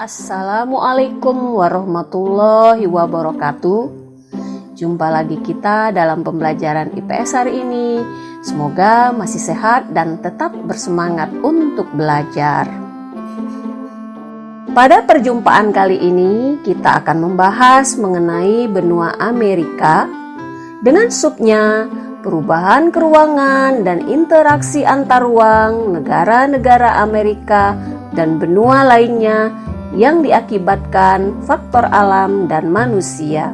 Assalamualaikum warahmatullahi wabarakatuh. Jumpa lagi kita dalam pembelajaran IPS hari ini. Semoga masih sehat dan tetap bersemangat untuk belajar. Pada perjumpaan kali ini kita akan membahas mengenai benua Amerika dengan subnya perubahan keruangan dan interaksi antar ruang negara-negara Amerika dan benua lainnya yang diakibatkan faktor alam dan manusia.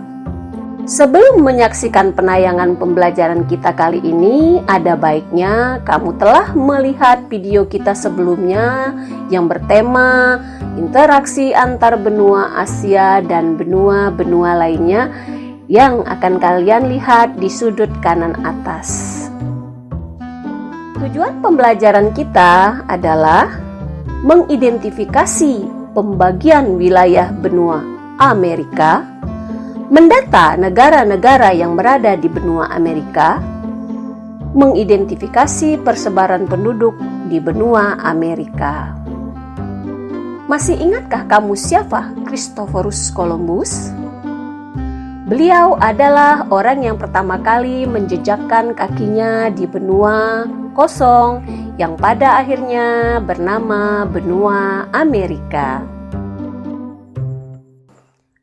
Sebelum menyaksikan penayangan pembelajaran kita kali ini, ada baiknya kamu telah melihat video kita sebelumnya yang bertema interaksi antar benua Asia dan benua-benua lainnya yang akan kalian lihat di sudut kanan atas. Tujuan pembelajaran kita adalah mengidentifikasi pembagian wilayah benua Amerika, mendata negara-negara yang berada di benua Amerika, mengidentifikasi persebaran penduduk di benua Amerika. Masih ingatkah kamu siapa Christophorus Columbus? Beliau adalah orang yang pertama kali menjejakkan kakinya di benua kosong yang pada akhirnya bernama benua Amerika.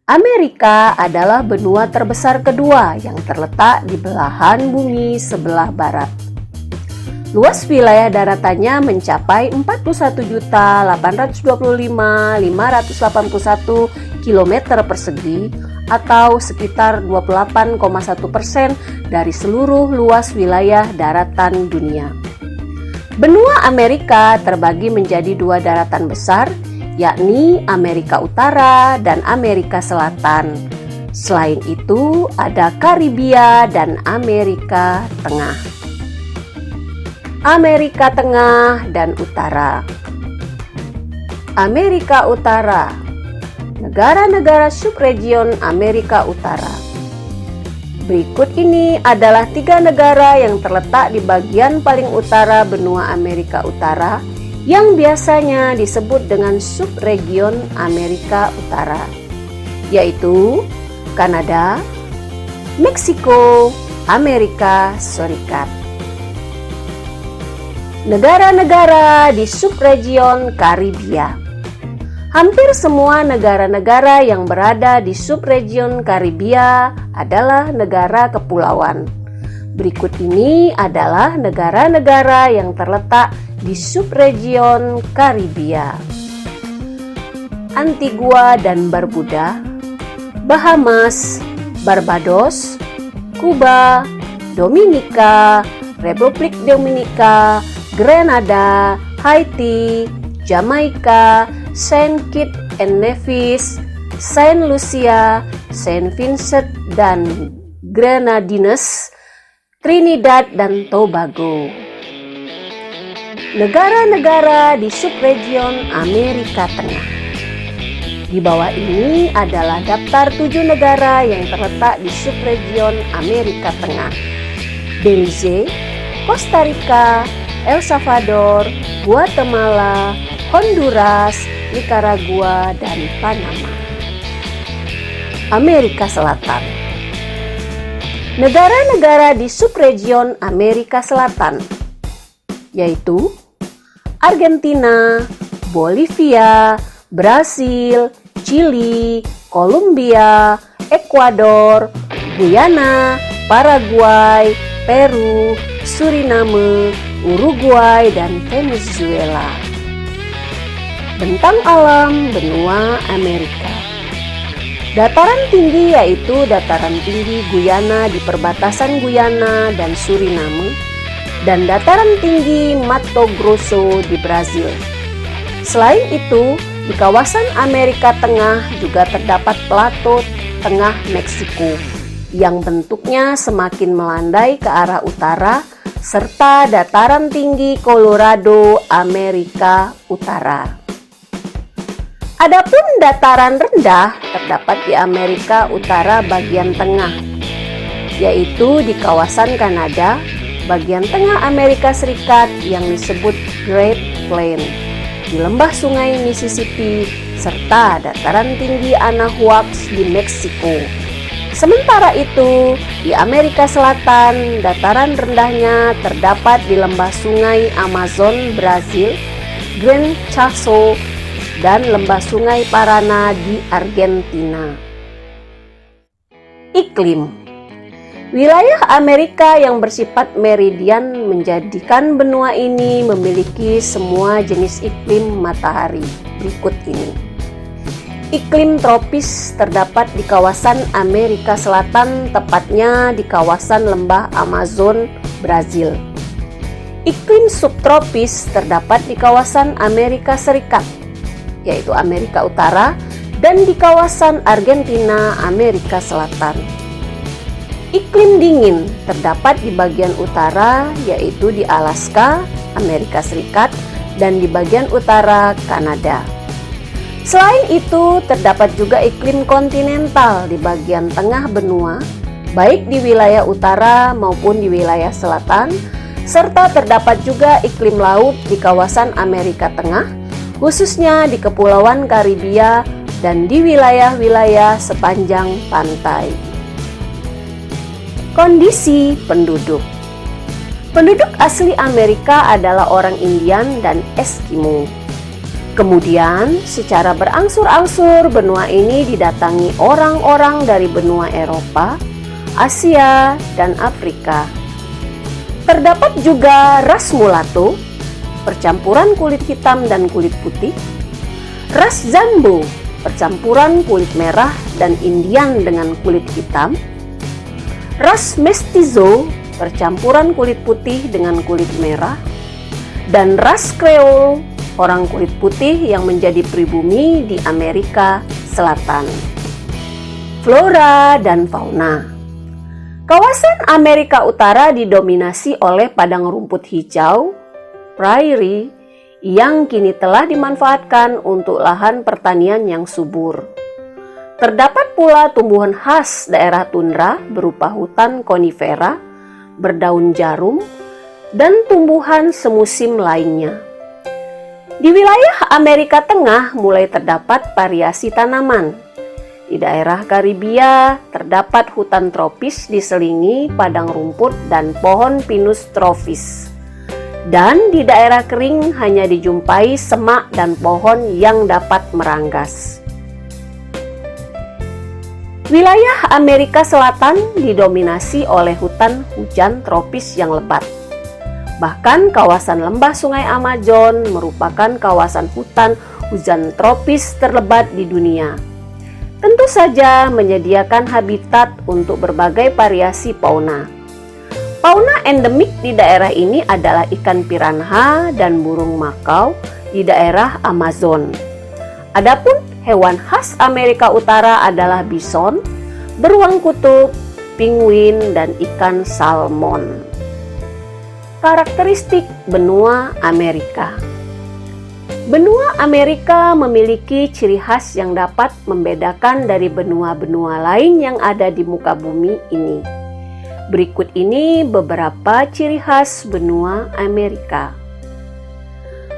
Amerika adalah benua terbesar kedua yang terletak di belahan bumi sebelah barat. Luas wilayah daratannya mencapai 41.825.581 km persegi atau sekitar 28,1% dari seluruh luas wilayah daratan dunia. Benua Amerika terbagi menjadi dua daratan besar, yakni Amerika Utara dan Amerika Selatan. Selain itu, ada Karibia dan Amerika Tengah. Amerika Tengah dan Utara. Amerika Utara, negara-negara subregion Amerika Utara. Berikut ini adalah 3 negara yang terletak di bagian paling utara benua Amerika Utara yang biasanya disebut dengan subregion Amerika Utara, yaitu Kanada, Meksiko, Amerika Serikat. Negara-negara di subregion Karibia. Hampir semua negara-negara yang berada di subregion Karibia adalah negara kepulauan. Berikut ini adalah negara-negara yang terletak di subregion Karibia: Antigua dan Barbuda, Bahamas, Barbados, Kuba, Dominika, Republik Dominika, Grenada, Haiti, Jamaika, Saint Kitts and Nevis, Saint Lucia, Saint Vincent dan Grenadines, Trinidad dan Tobago. Negara-negara di subregion Amerika Tengah. Di bawah ini adalah daftar 7 negara yang terletak di subregion Amerika Tengah: Belize, Costa Rica, El Salvador, Guatemala, Honduras, Nicaragua, dan Panama. Amerika Selatan. Negara-negara di subregion Amerika Selatan yaitu Argentina, Bolivia, Brasil, Chili, Kolombia, Ekuador, Guyana, Paraguay, Peru, Suriname, Uruguay, dan Venezuela. Bentang alam benua Amerika. Dataran tinggi yaitu dataran tinggi Guyana di perbatasan Guyana dan Suriname, dan dataran tinggi Mato Grosso di Brazil. Selain itu, di kawasan Amerika Tengah juga terdapat plato tengah Meksiko yang bentuknya semakin melandai ke arah utara, serta dataran tinggi Colorado Amerika Utara. Adapun dataran rendah terdapat di Amerika Utara bagian tengah, yaitu di kawasan Kanada, bagian tengah Amerika Serikat yang disebut Great Plains, di lembah sungai Mississippi, serta dataran tinggi Anahuac di Meksiko. Sementara itu, di Amerika Selatan, dataran rendahnya terdapat di lembah sungai Amazon Brasil, Gran Chaco, dan lembah sungai Paraná di Argentina. Iklim. Wilayah Amerika yang bersifat meridian menjadikan benua ini memiliki semua jenis iklim matahari berikut ini. Iklim tropis terdapat di kawasan Amerika Selatan, tepatnya di kawasan lembah Amazon, Brasil. Iklim subtropis terdapat di kawasan Amerika Serikat, yaitu Amerika Utara, dan di kawasan Argentina, Amerika Selatan. Iklim dingin terdapat di bagian utara, yaitu di Alaska, Amerika Serikat, dan di bagian utara Kanada. Selain itu, terdapat juga iklim kontinental di bagian tengah benua, baik di wilayah utara maupun di wilayah selatan, serta terdapat juga iklim laut di kawasan Amerika Tengah, khususnya di Kepulauan Karibia dan di wilayah-wilayah sepanjang pantai. Kondisi penduduk. Penduduk asli Amerika adalah orang Indian dan Eskimo. Kemudian, secara berangsur-angsur benua ini didatangi orang-orang dari benua Eropa, Asia, dan Afrika. Terdapat juga ras mulatto, percampuran kulit hitam dan kulit putih, ras Zambo, percampuran kulit merah dan Indian dengan kulit hitam, ras mestizo, percampuran kulit putih dengan kulit merah, dan ras Creole, orang kulit putih yang menjadi pribumi di Amerika Selatan. Flora dan fauna. Kawasan Amerika Utara didominasi oleh padang rumput hijau, prairie, yang kini telah dimanfaatkan untuk lahan pertanian yang subur. Terdapat pula tumbuhan khas daerah tundra berupa hutan konifera, berdaun jarum, dan tumbuhan semusim lainnya. Di wilayah Amerika Tengah mulai terdapat variasi tanaman. Di daerah Karibia terdapat hutan tropis diselingi padang rumput dan pohon pinus tropis. Dan di daerah kering hanya dijumpai semak dan pohon yang dapat meranggas. Wilayah Amerika Selatan didominasi oleh hutan hujan tropis yang lebat. Bahkan kawasan lembah sungai Amazon merupakan kawasan hutan hujan tropis terlebat di dunia. Tentu saja menyediakan habitat untuk berbagai variasi fauna. Fauna endemik di daerah ini adalah ikan piranha dan burung makau di daerah Amazon. Adapun hewan khas Amerika Utara adalah bison, beruang kutub, penguin, dan ikan salmon. Karakteristik benua Amerika. Benua Amerika memiliki ciri khas yang dapat membedakan dari benua-benua lain yang ada di muka bumi ini. Berikut ini beberapa ciri khas benua Amerika.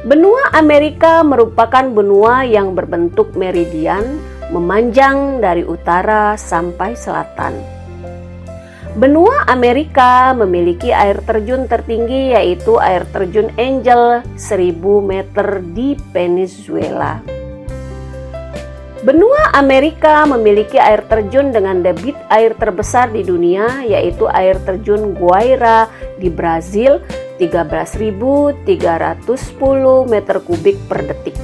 Benua Amerika merupakan benua yang berbentuk meridian, memanjang dari utara sampai selatan. Benua Amerika memiliki air terjun tertinggi, yaitu air terjun Angel 1000 meter di Venezuela. Benua Amerika memiliki air terjun dengan debit air terbesar di dunia, yaitu air terjun Guaira di Brazil 13.310 meter kubik per detik.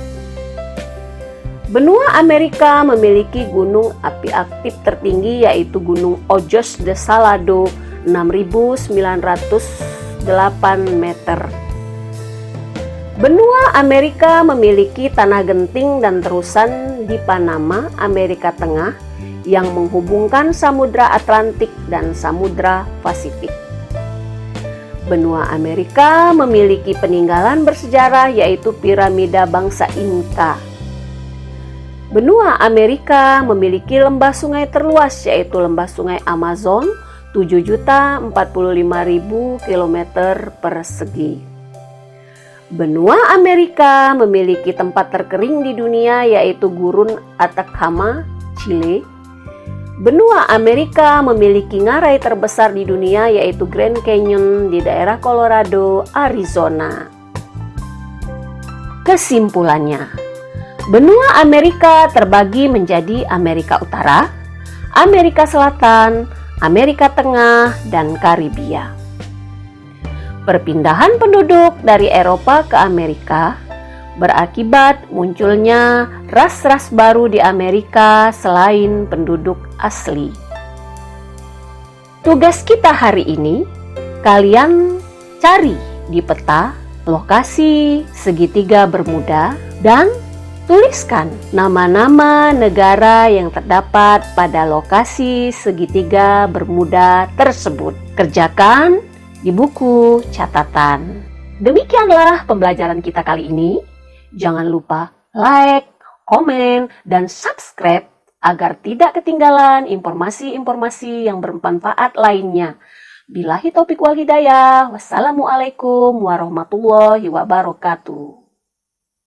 Benua Amerika memiliki gunung api aktif tertinggi, yaitu Gunung Ojos de Salado 6.908 meter. Benua Amerika memiliki tanah genting dan terusan di Panama, Amerika Tengah, yang menghubungkan Samudra Atlantik dan Samudra Pasifik. Benua Amerika memiliki peninggalan bersejarah, yaitu piramida bangsa Inka. Benua Amerika memiliki lembah sungai terluas, yaitu lembah sungai Amazon 7.045.000 km persegi. Benua Amerika memiliki tempat terkering di dunia yaitu Gurun Atacama, Chile. Benua Amerika memiliki ngarai terbesar di dunia yaitu Grand Canyon di daerah Colorado, Arizona. Kesimpulannya, benua Amerika terbagi menjadi Amerika Utara, Amerika Selatan, Amerika Tengah, dan Karibia. Perpindahan penduduk dari Eropa ke Amerika berakibat munculnya ras-ras baru di Amerika selain penduduk asli. Tugas kita hari ini, kalian cari di peta lokasi segitiga Bermuda dan tuliskan nama-nama negara yang terdapat pada lokasi segitiga Bermuda tersebut. Kerjakan di buku catatan. Demikianlah pembelajaran kita kali ini. Jangan lupa like, komen, dan subscribe agar tidak ketinggalan informasi-informasi yang bermanfaat lainnya. Billahi taufiq wal hidayah. Wassalamualaikum warahmatullahi wabarakatuh.